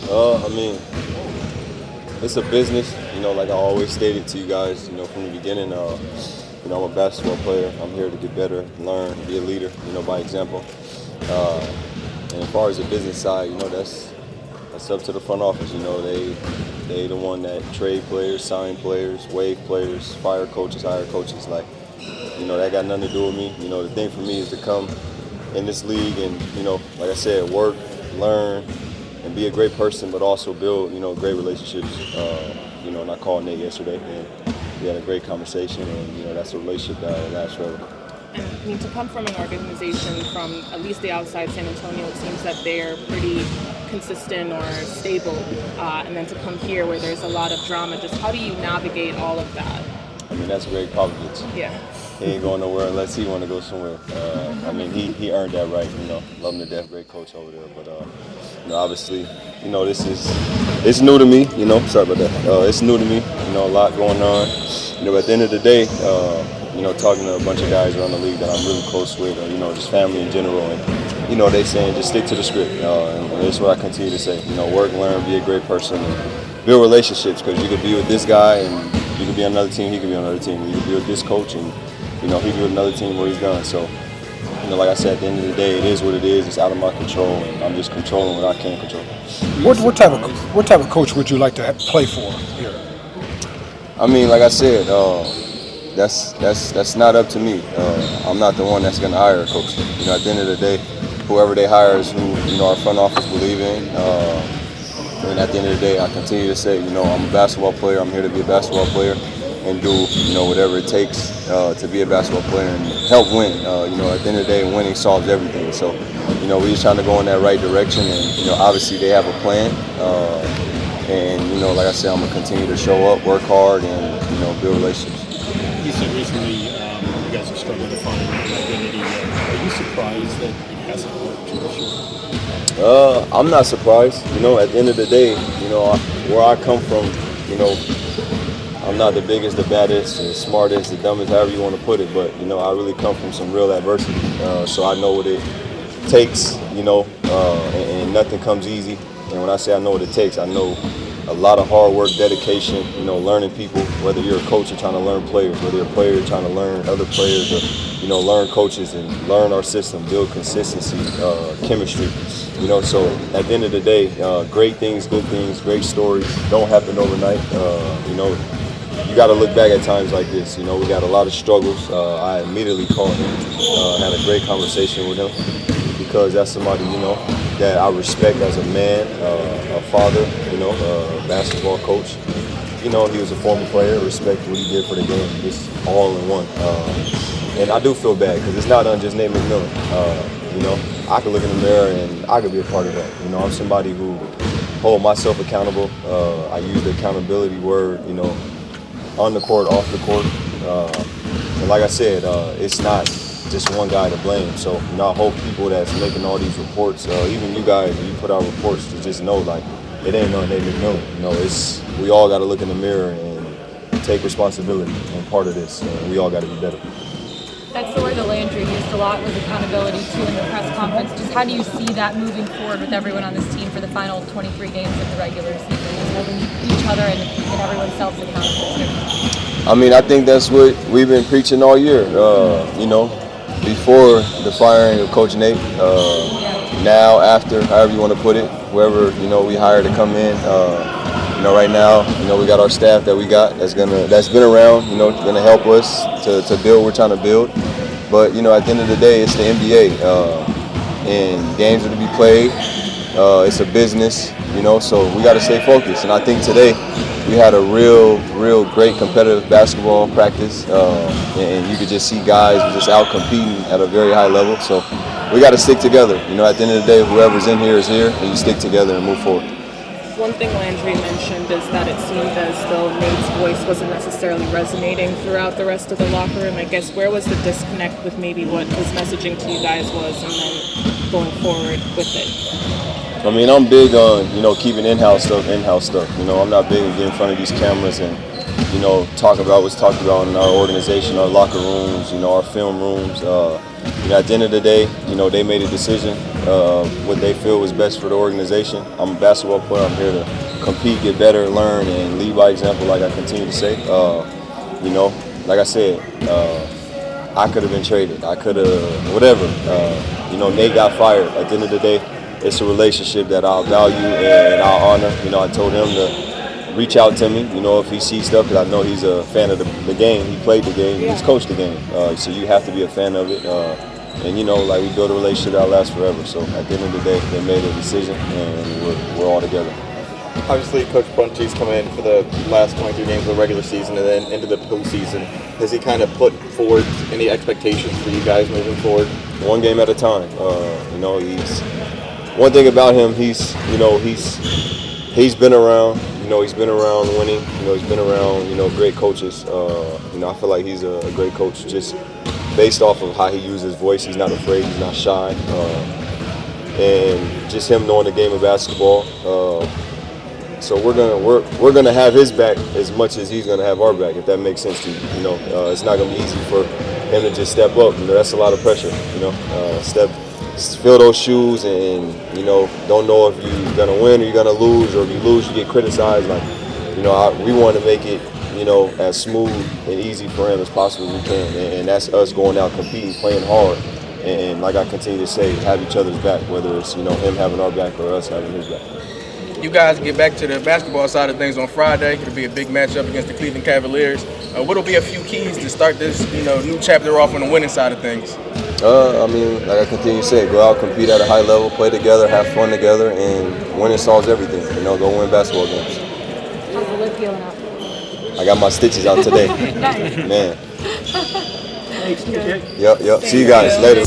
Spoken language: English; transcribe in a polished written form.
I mean, it's a business, like I always stated to you guys, from the beginning. I'm a basketball player. I'm here to get better, learn, be a leader, by example. Uh, and as far as the business side, that's up to the front office. They the one that trade players, sign players, waive players, fire coaches, hire coaches. Like, that got nothing to do with me. The thing for me is to come in this league and, like I said, work, learn, and be a great person, but also build, great relationships. And I called Nate yesterday, and we had a great conversation, and that's a relationship that lasts forever. And I mean, to come from an organization from at least the outside San Antonio, it seems that they're pretty consistent or stable. And then to come here where there's a lot of drama, just how do you navigate all of that? I mean, that's Greg Popovich. Yeah. He ain't going nowhere unless he want to go somewhere. He earned that right, love him to death, great coach over there. But, obviously, it's new to me, sorry about that. It's new to me, a lot going on. At the end of the day, talking to a bunch of guys around the league that I'm really close with, or, just family in general, and, they saying just stick to the script. And that's what I continue to say, work, learn, be a great person, and build relationships, because you could be with this guy and you could be on another team, he could be on another team. You could be with this coach and he be with another team where he's done. So, like I said, at the end of the day, it is what it is. It's out of my control, and I'm just controlling what I can control. What type of coach would you like to play for here? I mean, like I said, that's not up to me. I'm not the one that's going to hire a coach. At the end of the day, whoever they hire is who our front office believe in. And at the end of the day, I continue to say, I'm a basketball player. I'm here to be a basketball player and do, whatever it takes to be a basketball player and help win. At the end of the day, winning solves everything. So, we're just trying to go in that right direction. And, obviously they have a plan. And, like I said, I'm going to continue to show up, work hard, and, build relationships. You said recently you guys are struggling to find an identity. Are you surprised that it hasn't worked this year? I'm not surprised. At the end of the day, where I come from, I'm not the biggest, the baddest, the smartest, the dumbest, however you want to put it, but, I really come from some real adversity. So I know what it takes, and nothing comes easy. And when I say I know what it takes, I know a lot of hard work, dedication, learning people, whether you're a coach or trying to learn players, whether you're a player trying to learn other players, or, learn coaches and learn our system, build consistency, chemistry. So at the end of the day, great things, good things, great stories don't happen overnight. You got to look back at times like this. We got a lot of struggles. I immediately called him, had a great conversation with him, because that's somebody, that I respect as a man, a father, a basketball coach. He was a former player, respect what he did for the game, just all in one. And I do feel bad, because it's not on just Nate McMillan. I could look in the mirror and I could be a part of that. I'm somebody who hold myself accountable. I use the accountability word, on the court, off the court. And like I said, it's not just one guy to blame. So, I hope people that's making all these reports, even you guys, you put out reports, to just know, like, it ain't no Nate McMillan. We all got to look in the mirror and take responsibility and part of this. And we all got to be better. That's the word that Landry used a lot, was accountability too in the press conference. Just how do you see that moving forward with everyone on this team for the final 23 games of the regular season, just holding each other and everyone's selves accountable too? I mean, I think that's what we've been preaching all year. Before the firing of Coach Nate, now, after, however you want to put it, whoever we hire to come in. Right now, we got our staff that we got that's been around, gonna help us to build what we're trying to build. But at the end of the day, it's the NBA, and games are to be played. It's a business, so we got to stay focused. And I think today we had a real great competitive basketball practice, and you could just see guys just out competing at a very high level. So we got to stick together. At the end of the day, whoever's in here is here, and you stick together and move forward. One thing Landry mentioned is that it seemed as though Nate's voice wasn't necessarily resonating throughout the rest of the locker room. I guess where was the disconnect with maybe what his messaging to you guys was, and then going forward with it? I mean, I'm big on, keeping in-house stuff. I'm not big on getting in front of these cameras and, talk about what's talked about in our organization, our locker rooms, our film rooms. at the end of the day, they made a decision, what they feel was best for the organization. I'm a basketball player. I'm here to compete, get better, learn, and lead by example, like I continue to say. Like I said, I could have been traded. I could have, whatever. Nate got fired. At the end of the day, it's a relationship that I'll value and I'll honor. I told him to reach out to me, if he sees stuff, because I know he's a fan of the game. He played the game. He's coached the game. So you have to be a fan of it. And, we build a relationship that'll last forever. So at the end of the day, they made a decision, and we're all together. Obviously, Coach Bunchy's come in for the last 23 games of the regular season and then into the postseason. Has he kind of put forward any expectations for you guys moving forward? One game at a time. He's one thing about him. He's been around. He's been around winning. He's been around great coaches. I feel like he's a great coach just based off of how he uses his voice. He's not afraid. He's not shy. And just him knowing the game of basketball. So we're gonna have his back as much as he's gonna have our back, if that makes sense to you. It's not gonna be easy for him to just step up. That's a lot of pressure. Fill those shoes, and don't know if you're gonna win or you're gonna lose, or if you lose, you get criticized. We want to make it as smooth and easy for him as possible we can, and that's us going out competing, playing hard, and like I continue to say, have each other's back, whether it's him having our back or us having his back. You guys get back to the basketball side of things on Friday. It'll be a big matchup against the Cleveland Cavaliers. What'll be a few keys to start this, new chapter off on the winning side of things? Like I continue to say, go out, compete at a high level, play together, have fun together, and winning solves everything. Go win basketball games. How's the lip healing up? I got my stitches out today. Nice. Man. Thanks, TJ. Yep. See you guys later.